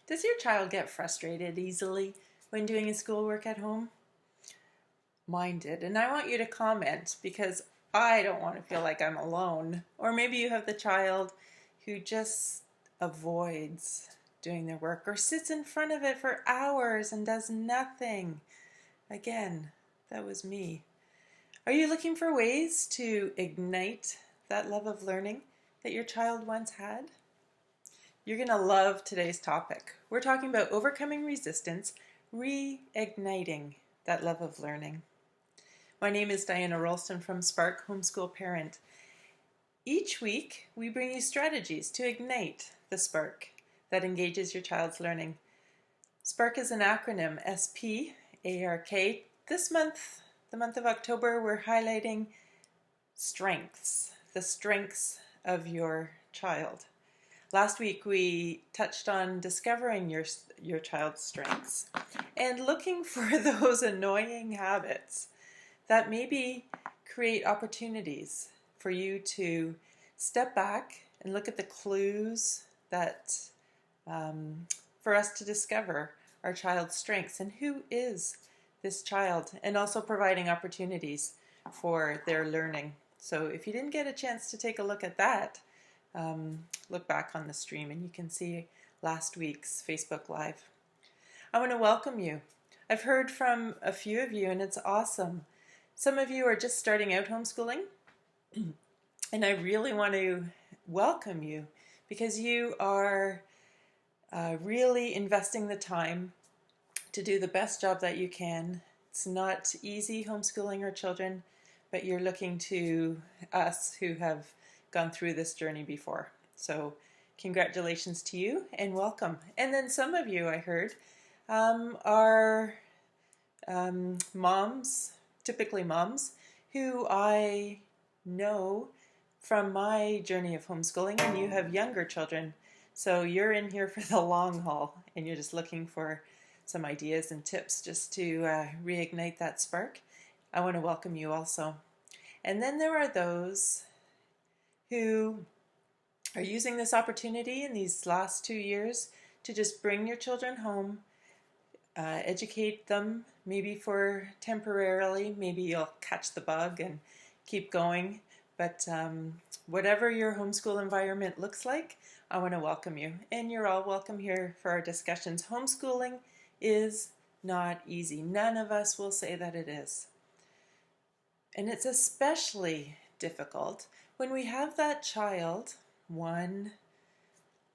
Does your child get frustrated easily when doing his schoolwork at home? Mine did, and I want you to comment because I don't want to feel like I'm alone. Or maybe you have the child who just avoids doing their work or sits in front of it for hours and does nothing. Again, that was me. Are you looking for ways to ignite that love of learning that your child once had? You're going to love today's topic. We're talking about overcoming resistance, reigniting that love of learning. My name is Diana Ralston from Spark Homeschool Parent. Each week, we bring you strategies to ignite the spark that engages your child's learning. SPARK is an acronym, S-P-A-R-K. This month, the month of October, we're highlighting strengths, the strengths of your child. Last week we touched on discovering your child's strengths and looking for those annoying habits that maybe create opportunities for you to step back and look at the clues that for us to discover our child's strengths and who is this child, and also providing opportunities for their learning. So if you didn't get a chance to take a look at that, look back on the stream and you can see last week's Facebook Live. I want to welcome you. I've heard from a few of you and it's awesome. Some of you are just starting out homeschooling and I really want to welcome you because you are really investing the time to do the best job that you can. It's not easy homeschooling our children, but you're looking to us who have gone through this journey before. So congratulations to you and welcome. And then some of you, I heard, are moms, typically moms, who I know from my journey of homeschooling, and you have younger children. So you're in here for the long haul and you're just looking for some ideas and tips just to reignite that spark. I want to welcome you also. And then there are those who are using this opportunity in these last 2 years to just bring your children home, educate them, maybe for temporarily, maybe you'll catch the bug and keep going. But whatever your homeschool environment looks like, I want to welcome you. And you're all welcome here for our discussions. Homeschooling is not easy. None of us will say that it is. And it's especially difficult when we have that child, one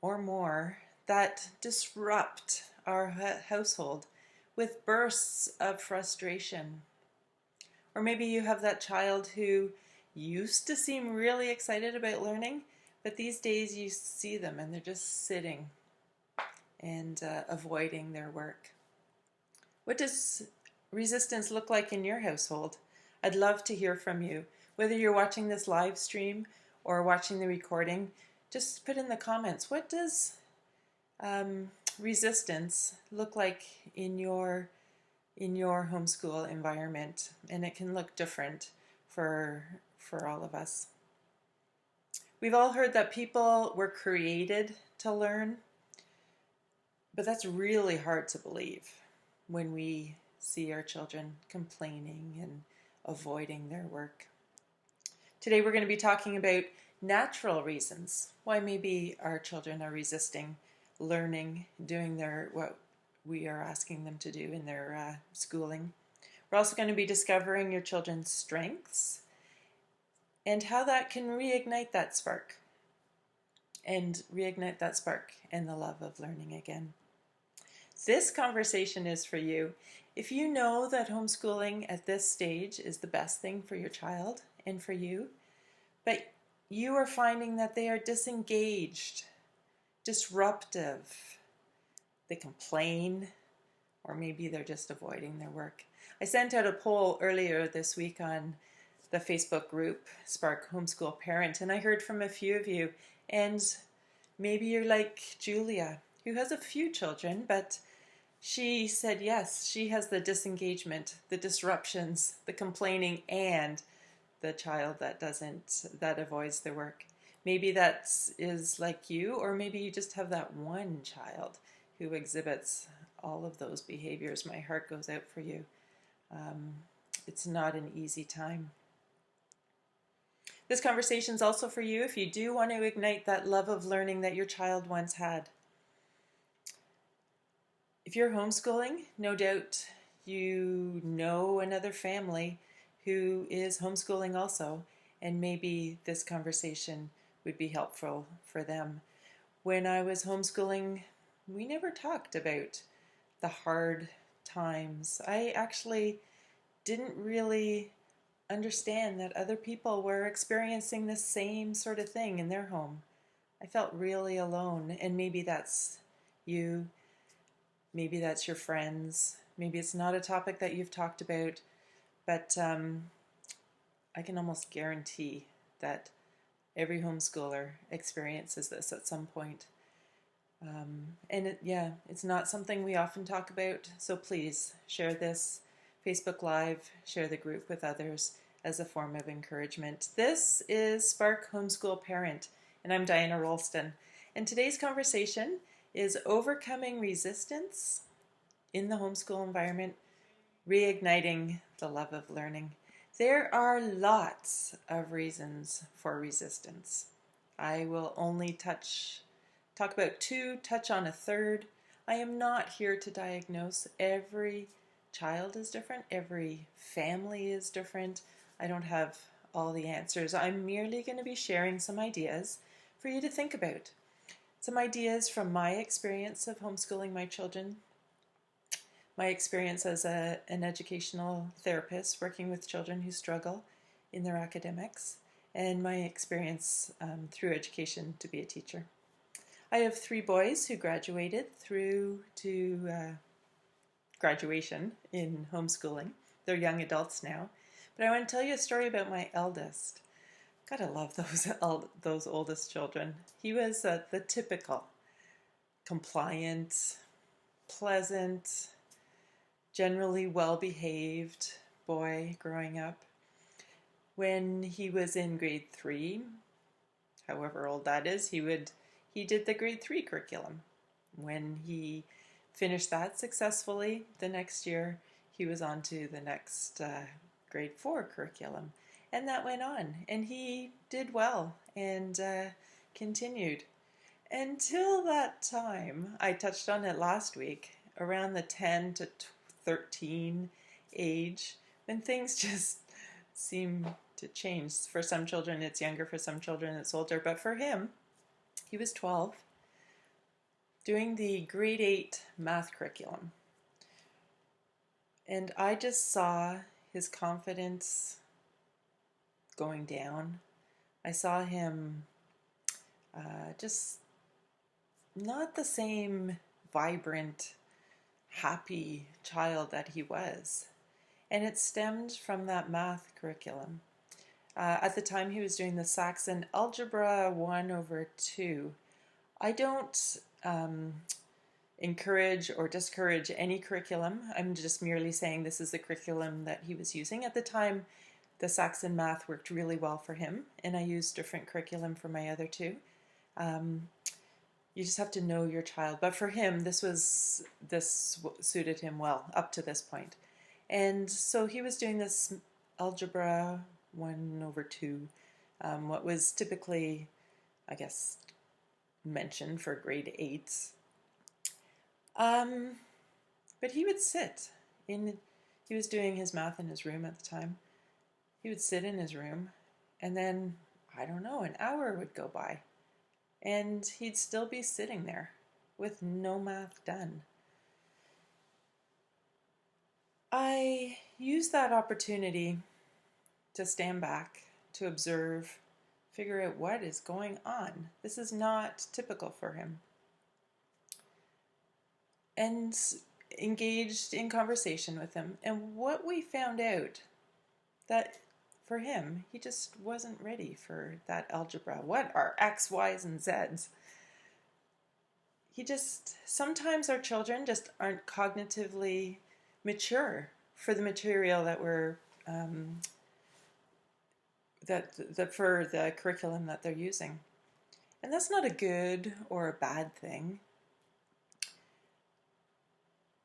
or more, that disrupt our household with bursts of frustration. Or maybe you have that child who used to seem really excited about learning, but these days you see them and they're just sitting and avoiding their work. What does resistance look like in your household? I'd love to hear from you. Whether you're watching this live stream or watching the recording, just put in the comments, what does resistance look like in your homeschool environment? And it can look different for all of us. We've all heard that people were created to learn, but that's really hard to believe when we see our children complaining and avoiding their work. Today we're going to be talking about natural reasons why maybe our children are resisting learning, doing what we are asking them to do in their schooling. We're also going to be discovering your children's strengths and how that can reignite that spark and the love of learning again. This conversation is for you. If you know that homeschooling at this stage is the best thing for your child and for you, but you are finding that they are disengaged, disruptive, they complain, or maybe they're just avoiding their work. I sent out a poll earlier this week on the Facebook group, Spark Homeschool Parent, and I heard from a few of you, and maybe you're like Julia, who has a few children, but she said yes, she has the disengagement, the disruptions, the complaining, and the child that avoids their work. Maybe that is like you, or maybe you just have that one child who exhibits all of those behaviors, my heart goes out for you. It's not an easy time. This conversation is also for you if you do want to ignite that love of learning that your child once had. If you're homeschooling, no doubt you know another family who is homeschooling also, and maybe this conversation would be helpful for them. When I was homeschooling, we never talked about the hard times. I actually didn't really understand that other people were experiencing the same sort of thing in their home. I felt really alone, and maybe that's you. Maybe that's your friends. Maybe it's not a topic that you've talked about, but I can almost guarantee that every homeschooler experiences this at some point. It's not something we often talk about, so please share this Facebook Live, share the group with others as a form of encouragement. This is Spark Homeschool Parent, and I'm Diana Rolston. And today's conversation is overcoming resistance in the homeschool environment, reigniting the love of learning. There are lots of reasons for resistance. I will only talk about two, touch on a third. I am not here to diagnose. Every child is different. Every family is different. I don't have all the answers. I'm merely going to be sharing some ideas for you to think about. Some ideas from my experience of homeschooling my children, my experience as an educational therapist working with children who struggle in their academics, and my experience through education to be a teacher. I have 3 boys who graduated through to graduation in homeschooling. They're young adults now. But I want to tell you a story about my eldest. Gotta love those oldest children. He was the typical compliant, pleasant, generally well-behaved boy growing up. When he was in grade 3, however old that is, he did the grade 3 curriculum. When he finished that successfully, the next year he was on to the next grade 4 curriculum. And that went on, and he did well and continued. Until that time, I touched on it last week, around the 10 to 13 age, when things just seem to change. For some children it's younger, for some children it's older, but for him, he was 12, doing the grade 8 math curriculum. And I just saw his confidence going down. I saw him just not the same vibrant, happy child that he was. And it stemmed from that math curriculum. At the time he was doing the Saxon Algebra 1/2. I don't encourage or discourage any curriculum. I'm just merely saying this is the curriculum that he was using. At the time, the Saxon math worked really well for him, and I used different curriculum for my other 2. You just have to know your child. But for him, this suited him well up to this point. And so he was doing this Algebra 1/2, what was typically, I guess, mentioned for grade 8s. But he would sit he was doing his math in his room at the time. He would sit in his room, and then, I don't know, an hour would go by, and he'd still be sitting there with no math done. I used that opportunity to stand back, to observe, figure out what is going on. This is not typical for him. And engaged in conversation with him. And what we found out, that for him, he just wasn't ready for that algebra. What are X, Y's, and Z's? Sometimes our children just aren't cognitively mature for the material that we're for the curriculum that they're using. And that's not a good or a bad thing.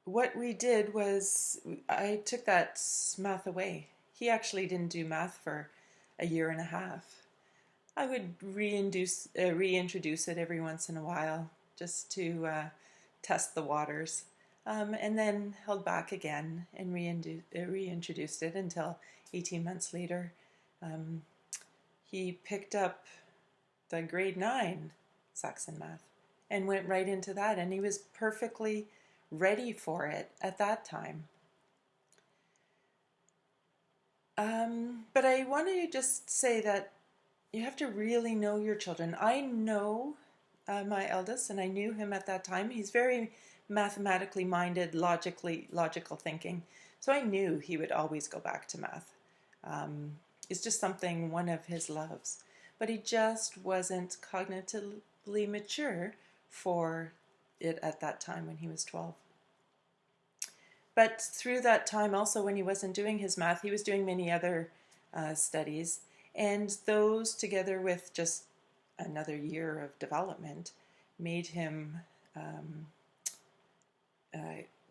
what we did was I took that math away. He actually didn't do math for a year and a half. I would reintroduce it every once in a while just to test the waters, and then held back again and reintroduced it until 18 months later. Um, he picked up the grade 9 Saxon math and went right into that, and he was perfectly ready for it at that time. But I want to just say that you have to really know your children. I know my eldest, and I knew him at that time. He's very mathematically minded, logical thinking. So I knew he would always go back to math. It's just one of his loves. But he just wasn't cognitively mature for it at that time when he was 12. But through that time also, when he wasn't doing his math, he was doing many other studies. And those, together with just another year of development, made him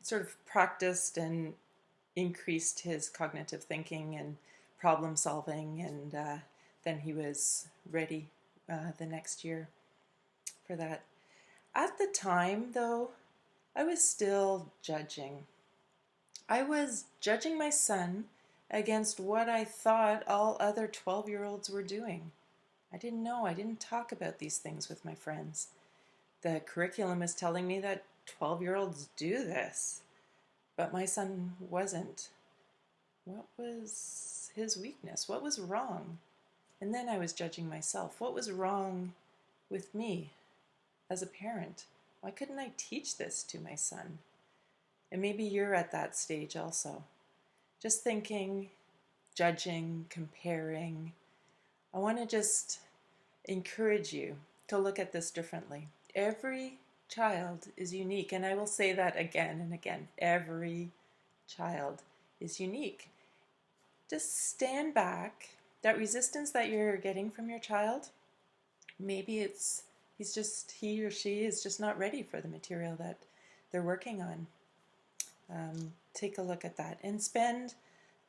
sort of practiced and increased his cognitive thinking and problem solving. And then he was ready the next year for that. At the time, though, I was still judging. I was judging my son against what I thought all other 12-year-olds were doing. I didn't know. I didn't talk about these things with my friends. The curriculum was telling me that 12-year-olds do this, but my son wasn't. What was his weakness? What was wrong? And then I was judging myself. What was wrong with me as a parent? Why couldn't I teach this to my son? And maybe you're at that stage also. Just thinking, judging, comparing. I want to just encourage you to look at this differently. Every child is unique, and I will say that again and again. Every child is unique. Just stand back. That resistance that you're getting from your child, maybe he or she is just not ready for the material that they're working on. Take a look at that and spend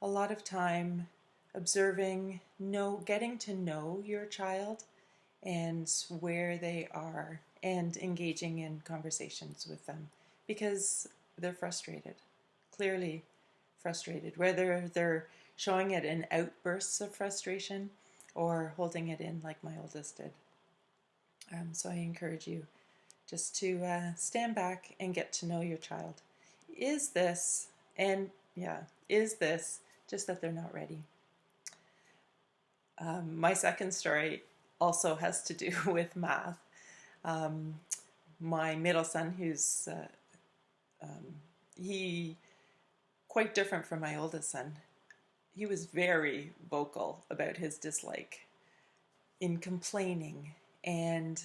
a lot of time observing, getting to know your child and where they are, and engaging in conversations with them, because they're frustrated, clearly frustrated, whether they're showing it in outbursts of frustration or holding it in like my oldest did. So I encourage you just to stand back and get to know your child. Is this just that they're not ready? My second story also has to do with math. My middle son, who's he quite different from my oldest son, he was very vocal about his dislike, in complaining and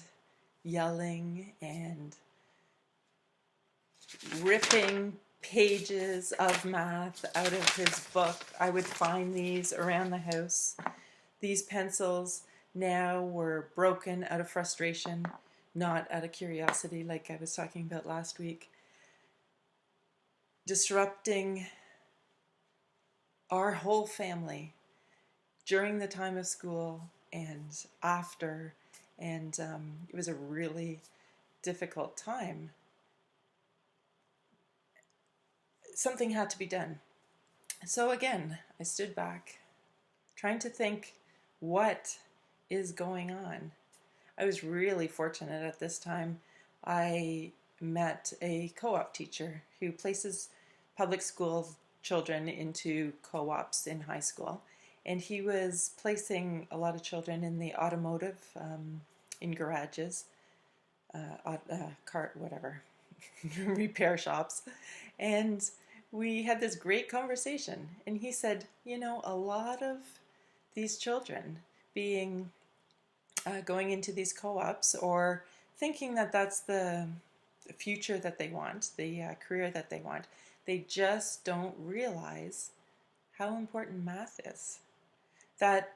yelling and ripping pages of math out of his book. I would find these around the house. These pencils now were broken out of frustration, not out of curiosity like I was talking about last week. Disrupting our whole family during the time of school and after, and it was a really difficult time. Something had to be done. So again, I stood back, trying to think, what is going on? I was really fortunate at this time. I met a co-op teacher who places public school children into co-ops in high school. And he was placing a lot of children in the automotive, in garages, repair shops. And we had this great conversation. And he said, a lot of these children going into these co-ops, or thinking that that's the future that they want, the career that they want, they just don't realize how important math is. That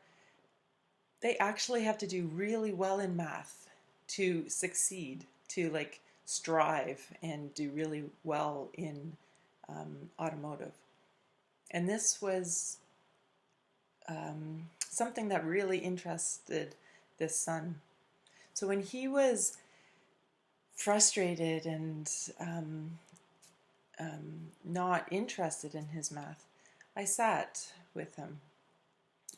they actually have to do really well in math to succeed, to strive and do really well in automotive. And this was something that really interested this son. So when he was frustrated and not interested in his math, I sat with him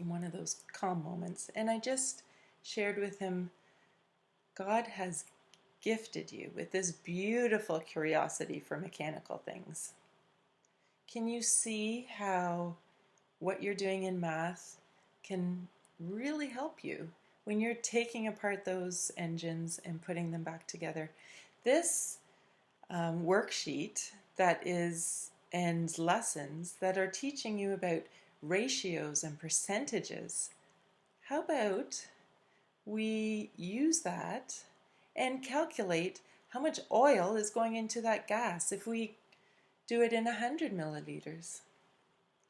in one of those calm moments, and I just shared with him, God has gifted you with this beautiful curiosity for mechanical things. Can you see how what you're doing in math can really help you when you're taking apart those engines and putting them back together? This worksheet and lessons that are teaching you about ratios and percentages, how about we use that and calculate how much oil is going into that gas if we do it in 100 milliliters.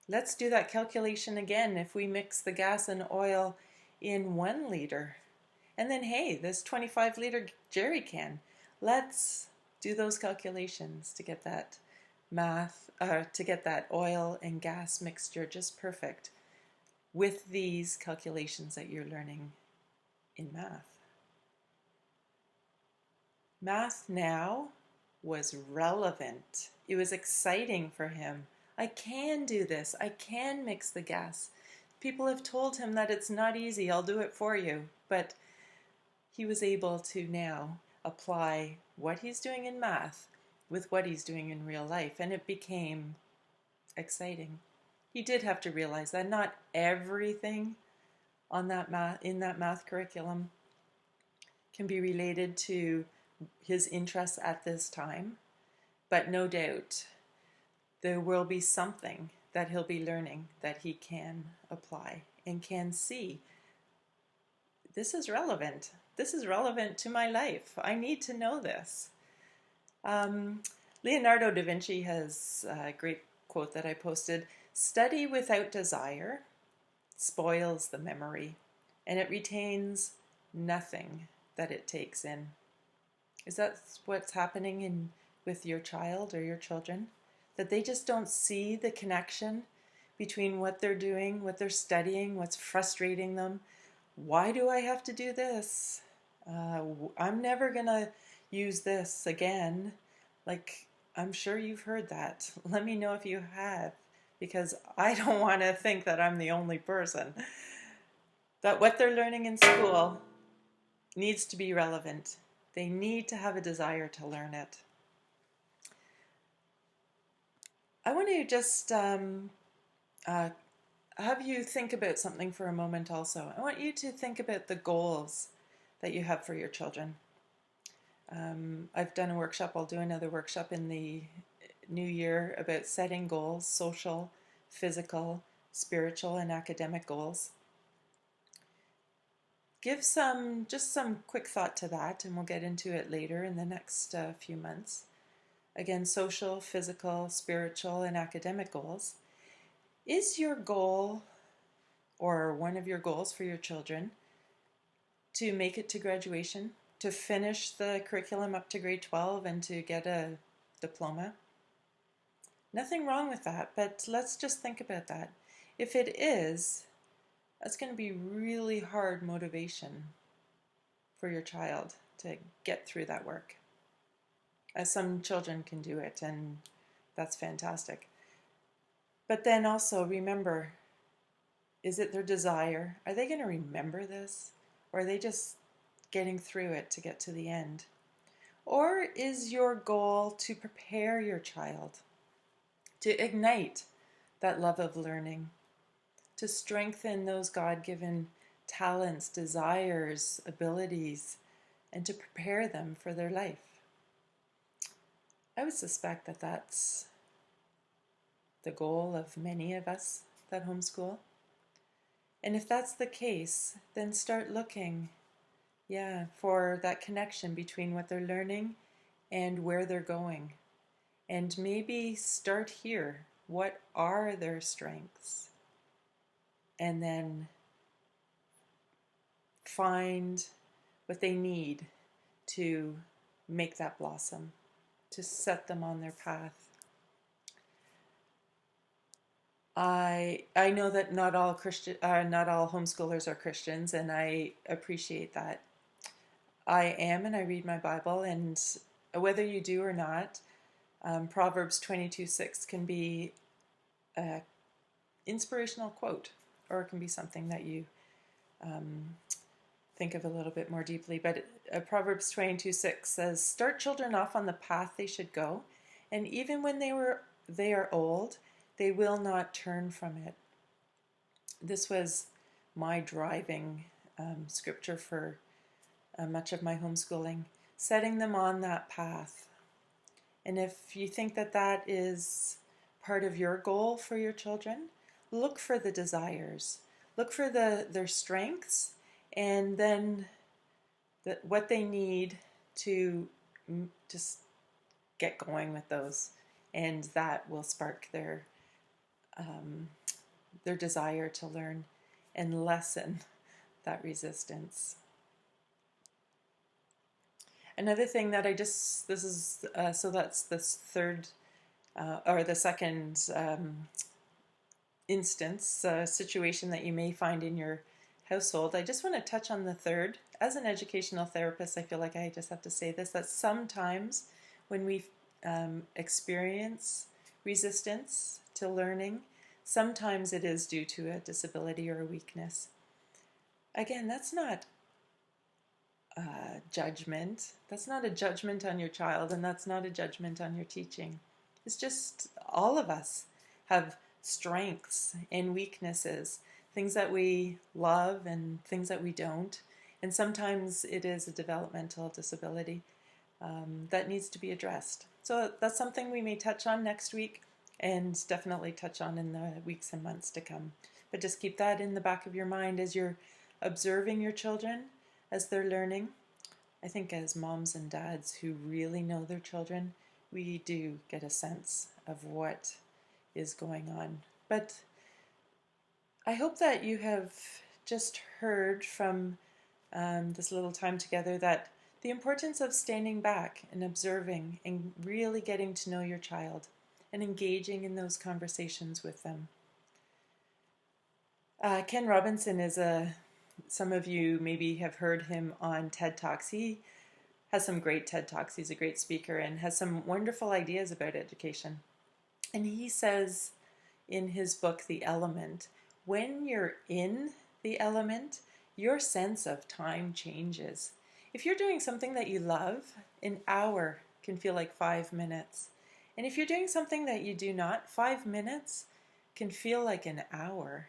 Let's do that calculation again if we mix the gas and oil in 1 liter. And then, hey, this 25-liter jerry can. Let's do those calculations to get that oil and gas mixture just perfect with these calculations that you're learning in math. Math now was relevant. It was exciting for him. I can do this. I can mix the gas. People have told him that it's not easy. I'll do it for you. But he was able to now apply what he's doing in math with what he's doing in real life, and it became exciting. He did have to realize that not everything in that math curriculum can be related to his interests at this time, but no doubt there will be something that he'll be learning that he can apply and can see. This is relevant. This is relevant to my life. I need to know this. Leonardo da Vinci has a great quote that I posted: "Study without desire spoils the memory, and it retains nothing that it takes in." Is that what's happening with your child or your children? That they just don't see the connection between what they're doing, what they're studying, what's frustrating them. Why do I have to do this? I'm never going to use this again. Like, I'm sure you've heard that. Let me know if you have, because I don't want to think that I'm the only person. That what they're learning in school needs to be relevant. They need to have a desire to learn it. I want to just have you think about something for a moment also. I want you to think about the goals that you have for your children. I've done a workshop. I'll do another workshop in the new year about setting goals, social, physical, spiritual, and academic goals. Give some quick thought to that, and we'll get into it later in the next few months. Again, social, physical, spiritual, and academic goals. Is your goal, or one of your goals for your children, to make it to graduation, to finish the curriculum up to grade 12 and to get a diploma? Nothing wrong with that, but let's just think about that. If it is, that's going to be really hard motivation for your child to get through that work. As some children can do it, and that's fantastic. But then also remember, is it their desire? Are they going to remember this? Or are they just getting through it to get to the end? Or is your goal to prepare your child, to ignite that love of learning, to strengthen those God-given talents, desires, abilities, and to prepare them for their life? I would suspect that that's the goal of many of us that homeschool. And if that's the case, then start looking, for that connection between what they're learning and where they're going. And maybe start here. What are their strengths? And then find what they need to make that blossom, to set them on their path. I know that not all homeschoolers are Christians, and I appreciate that. I am, and I read my Bible, and whether you do or not, Proverbs 22:6 can be an inspirational quote, or it can be something that you think of a little bit more deeply. But Proverbs 22:6 says, "Start children off on the path they should go, and even when they are old, they will not turn from it." This was my driving scripture for much of my homeschooling, setting them on that path. And if you think that that is part of your goal for your children, look for the desires, look for their strengths, and then what they need to just get going with those, and that will spark their desire to learn and lessen that resistance. Another thing that so that's this third or the second instance, situation that you may find in your household. I just want to touch on the third. As an educational therapist, I feel like I just have to say this, that sometimes when we experience resistance to learning, sometimes it is due to a disability or a weakness. Again, that's not judgment. That's not a judgment on your child, and that's not a judgment on your teaching. It's just all of us have strengths and weaknesses, things that we love and things that we don't. And sometimes it is a developmental disability that needs to be addressed. So that's something we may touch on next week, and definitely touch on in the weeks and months to come. But just keep that in the back of your mind as you're observing your children as they're learning. I think as moms and dads who really know their children, we do get a sense of what is going on. But I hope that you have just heard from this little time together that the importance of standing back and observing and really getting to know your child and engaging in those conversations with them. Ken Robinson is some of you maybe have heard him on TED Talks. He has some great TED Talks. He's a great speaker and has some wonderful ideas about education. And he says in his book, The Element, when you're in the element, your sense of time changes. If you're doing something that you love, an hour can feel like 5 minutes. And if you're doing something that you do not, 5 minutes can feel like an hour.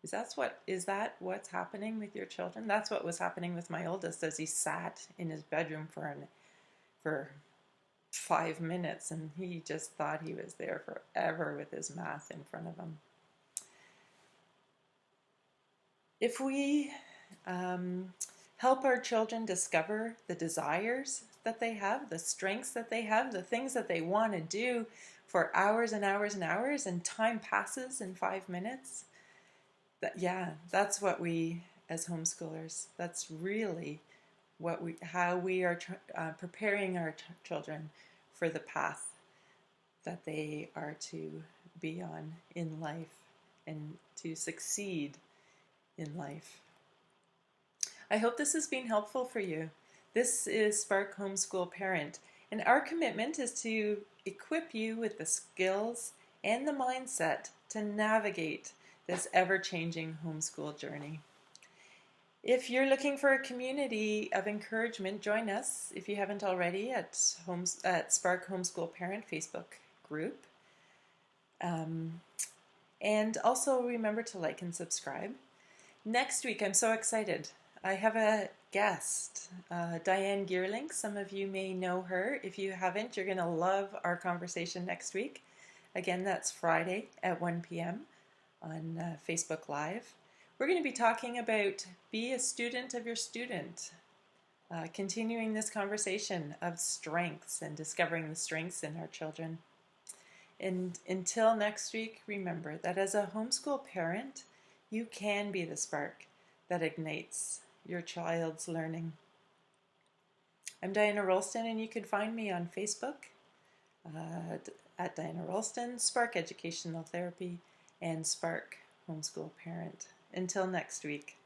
Is that what's happening with your children? That's what was happening with my oldest as he sat in his bedroom for 5 minutes, and he just thought he was there forever with his math in front of him. If we help our children discover the desires that they have, the strengths that they have, the things that they want to do for hours and hours and hours, and time passes in 5 minutes, that's what we as homeschoolers, that's really how we are preparing our children for the path that they are to be on in life and to succeed in life. I hope this has been helpful for you. This is Spark Homeschool Parent, and our commitment is to equip you with the skills and the mindset to navigate this ever-changing homeschool journey. If you're looking for a community of encouragement, join us, if you haven't already, at Spark Homeschool Parent Facebook group. And also remember to like and subscribe. Next week, I'm so excited. I have a guest, Diane Geerling. Some of you may know her. If you haven't, you're going to love our conversation next week. Again, that's Friday at 1 p.m. on Facebook Live. We're going to be talking about be a student of your student, continuing this conversation of strengths and discovering the strengths in our children. And until next week, remember that as a homeschool parent, you can be the spark that ignites your child's learning. I'm Diana Rolston, and you can find me on Facebook at Diana Rolston, Spark Educational Therapy, and spark homeschool parent. Until next week.